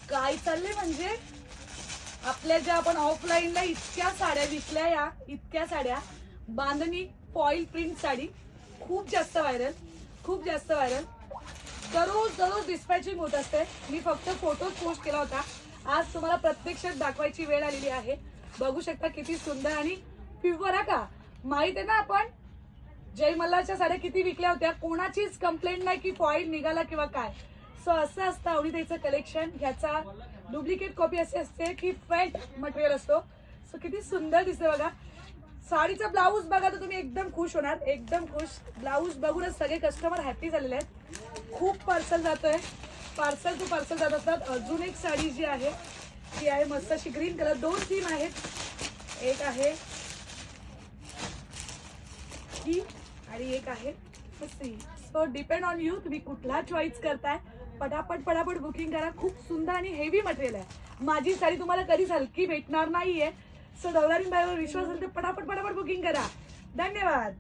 काय चाललंय म्हणजे आपल्या ज्या आपण ऑफलाईनला इतक्या साड्या विकल्या, या इतक्या साड्या बांधणी फॉईल प्रिंट साडी खूप जास्त व्हायरल, खूप जास्त व्हायरल. दररोज डिस्पॅचिंग होत असते. मी फक्त फोटोज पोस्ट केला होता. आज तुम्हाला प्रत्यक्षात दाखवायची वेळ आलेली आहे. बघू शकता किती सुंदर आणि प्युअर आहे का. माहित आहे ना आपण जय मल्हारच्या साड्या किती विकल्या होत्या, कोणाचीच कंप्लेंट नाही की फॉईल निघाला किंवा काय. सो असं असतं आवडीचं कलेक्शन. ह्याचा डुप्लिकेट कॉपी असे असते की फेट मटेरियल असतो. सो किती सुंदर दिसते बघा. साडीचा ब्लाऊज बघा तर तुम्ही एकदम खुश होणार, एकदम खुश. ब्लाऊज बघूनच सगळे कस्टमर हॅपी झालेले आहेत. खूप पार्सल जातोय, पार्सल टू पार्सल जात असतात. अजून एक साडी जी आहे ती आहे मस्त अशी ग्रीन कलर. 2 थीम आहेत, एक आहे ही आणि एक आहे C. So depend on you, तुम्ही कुठला चॉईस करताय. पटापट बुकिंग करा. खूप सुंदर आणि हेवी मटेरियल आहे. माझी साडी तुम्हाला कधीच हलकी भेटणार नाहीये. सो डवलारी बाईवर विश्वास असेल तर पटापट बुकिंग करा. धन्यवाद.